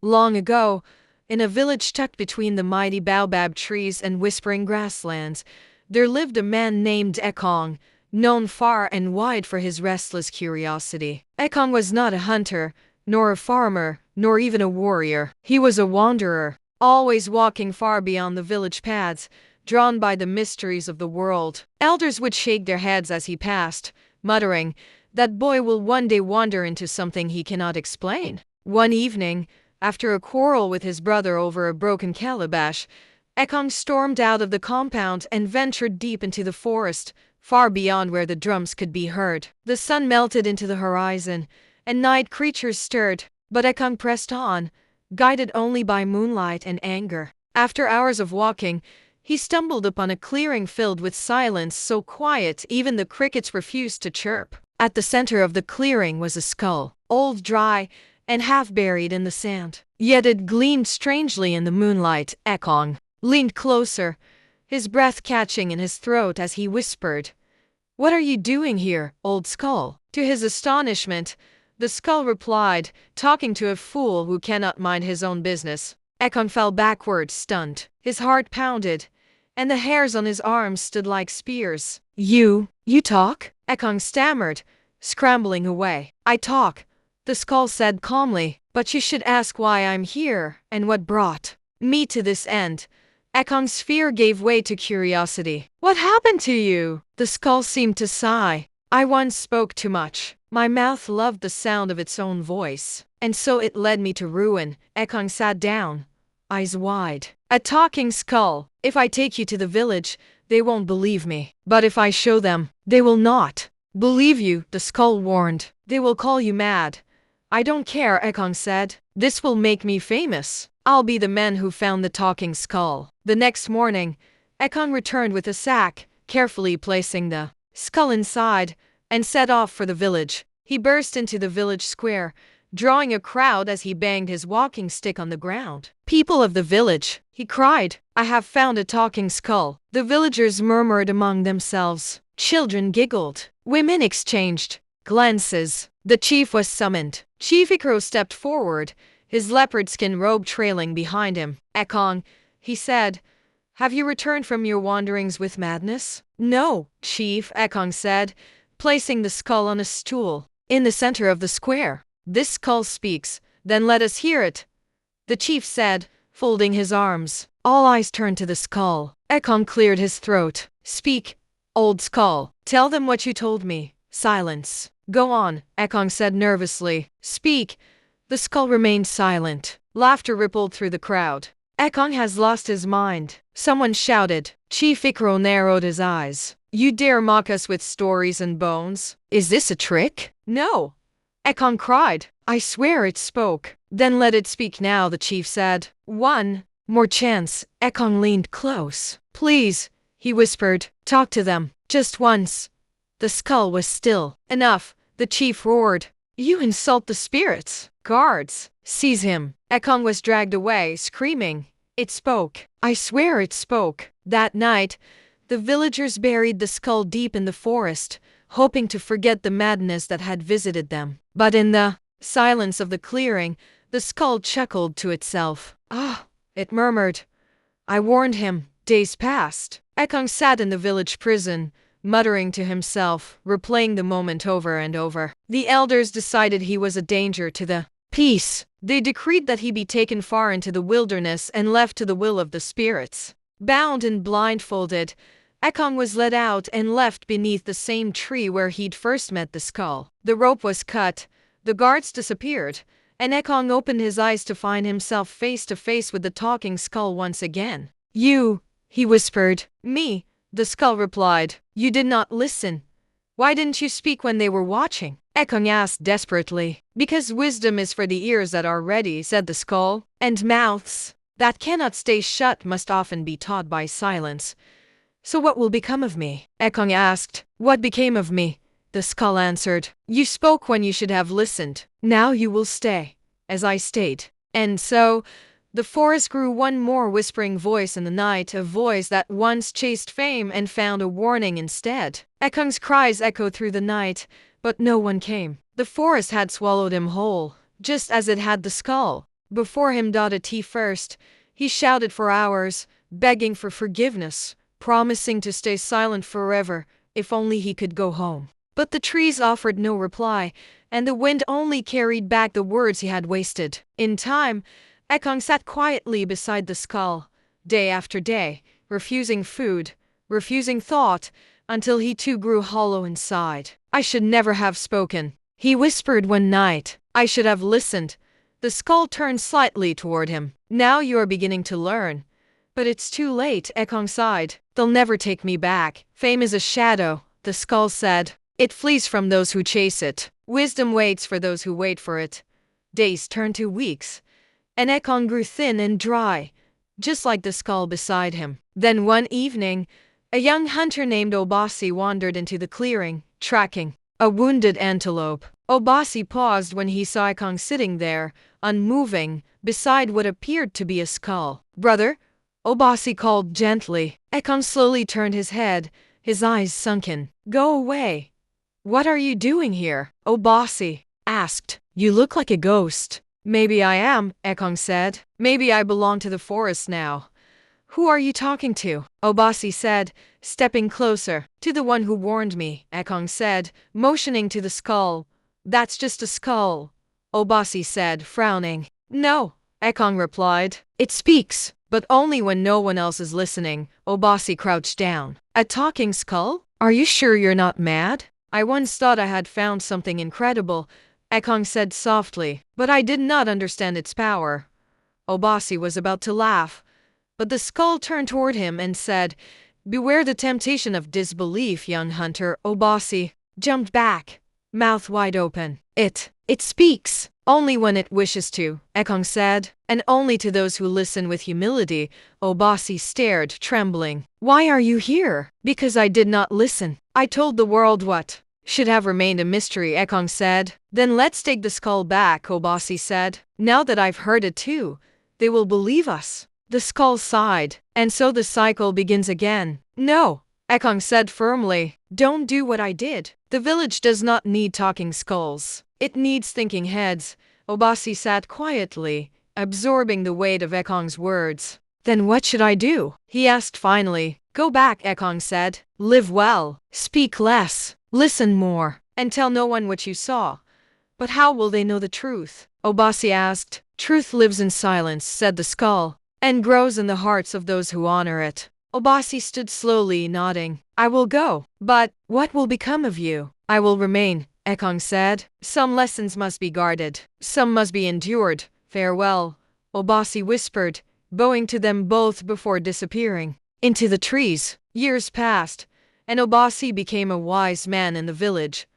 Long ago, in a village tucked between the mighty baobab trees and whispering grasslands, there lived a man named Ekong, known far and wide for his restless curiosity. Ekong was not a hunter, nor a farmer, nor even a warrior. He was a wanderer, always walking far beyond the village paths, drawn by the mysteries of the world. Elders would shake their heads as he passed, muttering, "That boy will one day wander into something he cannot explain." One evening, after a quarrel with his brother over a broken calabash, Ekong stormed out of the compound and ventured deep into the forest, far beyond where the drums could be heard. The sun melted into the horizon, and night creatures stirred, but Ekong pressed on, guided only by moonlight and anger. After hours of walking, he stumbled upon a clearing filled with silence so quiet even the crickets refused to chirp. At the center of the clearing was a skull, old, dry, and half buried in the sand. Yet it gleamed strangely in the moonlight. Ekong leaned closer, his breath catching in his throat as he whispered, "What are you doing here, old skull?" To his astonishment, the skull replied, "Talking to a fool who cannot mind his own business." Ekong fell backward, stunned. His heart pounded, and the hairs on his arms stood like spears. You talk?" Ekong stammered, scrambling away. "I talk," the skull said calmly, "but you should ask why I'm here, and what brought me to this end." Ekong's fear gave way to curiosity. "What happened to you?" The skull seemed to sigh. "I once spoke too much. My mouth loved the sound of its own voice, and so it led me to ruin." Ekong sat down, eyes wide. "A talking skull. If I take you to the village, they won't believe me. But if I show them, they will not believe you," the skull warned. "They will call you mad." "I don't care," Ekong said. "This will make me famous. I'll be the man who found the talking skull." The next morning, Ekong returned with a sack, carefully placing the skull inside, and set off for the village. He burst into the village square, drawing a crowd as he banged his walking stick on the ground. "People of the village," he cried, "I have found a talking skull." The villagers murmured among themselves. Children giggled. Women exchanged glances. The chief was summoned. Chief Ikro stepped forward, his leopard skin robe trailing behind him. "Ekong," he said, "have you returned from your wanderings with madness?" "No, Chief," Ekong said, placing the skull on a stool in the center of the square. "This skull speaks, then let us hear it," the chief said, folding his arms. All eyes turned to the skull. Ekong cleared his throat. "Speak, old skull. Tell them what you told me." Silence. "Go on," Ekong said nervously. "Speak." The skull remained silent. Laughter rippled through the crowd. "Ekong has lost his mind," someone shouted. Chief Ikro narrowed his eyes. "You dare mock us with stories and bones? Is this a trick?" "No," Ekong cried. "I swear it spoke." "Then let it speak now," the chief said. "One more chance." Ekong leaned close. "Please," he whispered, "talk to them. Just once." The skull was still. "Enough," the chief roared. "You insult the spirits. Guards, seize him." Ekong was dragged away, screaming. "It spoke. I swear it spoke." That night, the villagers buried the skull deep in the forest, hoping to forget the madness that had visited them. But in the silence of the clearing, the skull chuckled to itself. "Ah," it murmured. "I warned him." Days passed. Ekong sat in the village prison, muttering to himself, replaying the moment over and over. The elders decided he was a danger to the peace. They decreed that he be taken far into the wilderness and left to the will of the spirits. Bound and blindfolded, Ekong was led out and left beneath the same tree where he'd first met the skull. The rope was cut, the guards disappeared, and Ekong opened his eyes to find himself face to face with the talking skull once again. "You," he whispered. "Me," the skull replied. "You did not listen. Why didn't you speak when they were watching?" Ekong asked desperately. "Because wisdom is for the ears that are ready," said the skull, "and mouths that cannot stay shut must often be taught by silence. So what will become of me?" Ekong asked. "What became of me?" the skull answered. "You spoke when you should have listened. Now you will stay, as I stayed." And so, the forest grew one more whispering voice in the night, a voice that once chased fame and found a warning instead. Ekong's cries echoed through the night, but no one came. The forest had swallowed him whole, just as it had the skull. Before him a tea first, he shouted for hours, begging for forgiveness, promising to stay silent forever, if only he could go home. But the trees offered no reply, and the wind only carried back the words he had wasted. In time, Ekong sat quietly beside the skull, day after day, refusing food, refusing thought, until he too grew hollow inside. "I should never have spoken," he whispered one night. "I should have listened." The skull turned slightly toward him. "Now you are beginning to learn. But it's too late," Ekong sighed. "They'll never take me back. Fame is a shadow," the skull said. "It flees from those who chase it. Wisdom waits for those who wait for it." Days turned to weeks, and Ekong grew thin and dry, just like the skull beside him. Then one evening, a young hunter named Obasi wandered into the clearing, tracking a wounded antelope. Obasi paused when he saw Ekong sitting there, unmoving, beside what appeared to be a skull. "Brother," Obasi called gently. Ekong slowly turned his head, his eyes sunken. "Go away. What are you doing here?" Obasi asked. "You look like a ghost." "Maybe I am," Ekong said. "Maybe I belong to the forest now." "Who are you talking to?" Obasi said, stepping closer. "To the one who warned me," Ekong said, motioning to the skull. "That's just a skull," Obasi said, frowning. "No," Ekong replied. "It speaks, but only when no one else is listening." Obasi crouched down. "A talking skull? Are you sure you're not mad?" "I once thought I had found something incredible," Ekong said softly, "but I did not understand its power." Obasi was about to laugh, but the skull turned toward him and said, "Beware the temptation of disbelief, young hunter." Obasi jumped back, mouth wide open. It speaks. Only when it wishes to," Ekong said, "and only to those who listen with humility." Obasi stared, trembling. "Why are you here?" "Because I did not listen. I told the world what should have remained a mystery," Ekong said. "Then let's take the skull back," Obasi said. "Now that I've heard it too, they will believe us." The skull sighed. "And so the cycle begins again." "No," Ekong said firmly. "Don't do what I did. The village does not need talking skulls. It needs thinking heads." Obasi sat quietly, absorbing the weight of Ekong's words. "Then what should I do?" he asked finally. "Go back," Ekong said. "Live well. Speak less. Listen more. And tell no one what you saw." "But how will they know the truth?" Obasi asked. "Truth lives in silence," said the skull, "and grows in the hearts of those who honor it." Obasi stood slowly, nodding. "I will go. But what will become of you?" "I will remain," Ekong said. "Some lessons must be guarded. Some must be endured. Farewell," Obasi whispered, bowing to them both before disappearing into the trees. Years passed, and Obasi became a wise man in the village,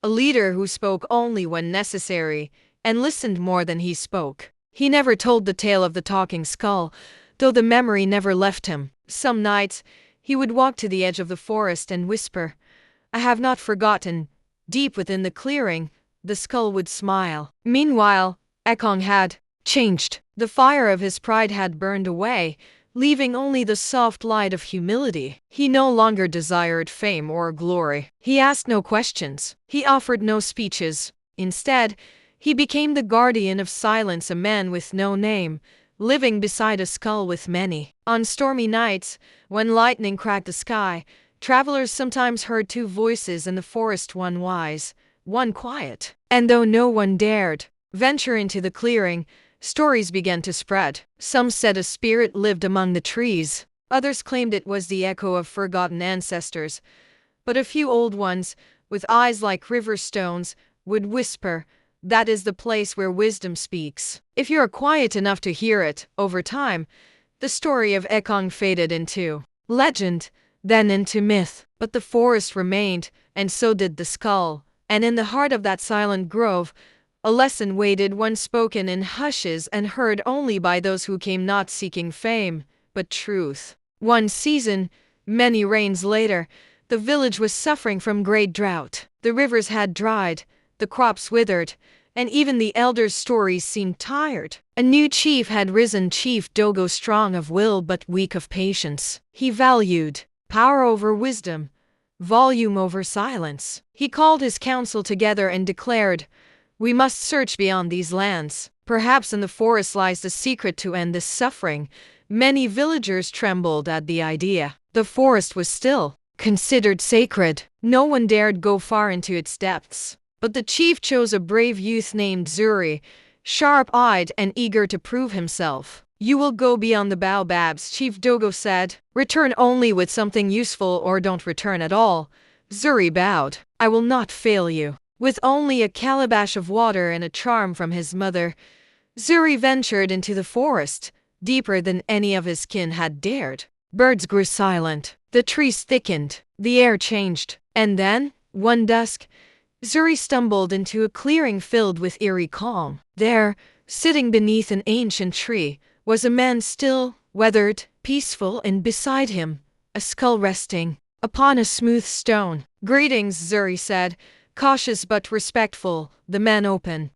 a leader who spoke only when necessary and listened more than he spoke. He never told the tale of the talking skull, though the memory never left him. Some nights, he would walk to the edge of the forest and whisper, "I have not forgotten." Deep within the clearing, the skull would smile. Meanwhile, Ekong had changed. The fire of his pride had burned away, leaving only the soft light of humility. He no longer desired fame or glory. He asked no questions. He offered no speeches. Instead, he became the guardian of silence, a man with no name, living beside a skull with many. On stormy nights, when lightning cracked the sky, travelers sometimes heard two voices in the forest, one wise, one quiet. And though no one dared venture into the clearing, stories began to spread. Some said a spirit lived among the trees. Others claimed it was the echo of forgotten ancestors. But a few old ones, with eyes like river stones, would whisper, "That is the place where wisdom speaks." If you are quiet enough to hear it, over time, the story of Ekong faded into legend, then into myth. But the forest remained, and so did the skull. And in the heart of that silent grove, a lesson waited, one spoken in hushes and heard only by those who came not seeking fame, but truth. One season, many rains later, the village was suffering from great drought. The rivers had dried, the crops withered, and even the elders' stories seemed tired. A new chief had risen, Chief Dogo, strong of will but weak of patience. He valued power over wisdom, volume over silence. He called his council together and declared, "We must search beyond these lands. Perhaps in the forest lies the secret to end this suffering. Many villagers trembled at the idea. The forest was still considered sacred. No one dared go far into its depths. But the chief chose a brave youth named Zuri, sharp-eyed and eager to prove himself. "You will go beyond the baobabs," Chief Dogo said. "Return only with something useful or don't return at all." Zuri bowed. "I will not fail you." With only a calabash of water and a charm from his mother, Zuri ventured into the forest, deeper than any of his kin had dared. Birds grew silent. The trees thickened. The air changed. And then, one dusk, Zuri stumbled into a clearing filled with eerie calm. There, sitting beneath an ancient tree, was a man still, weathered, peaceful, and beside him, a skull resting upon a smooth stone. "Greetings," Zuri said, cautious but respectful. The man opened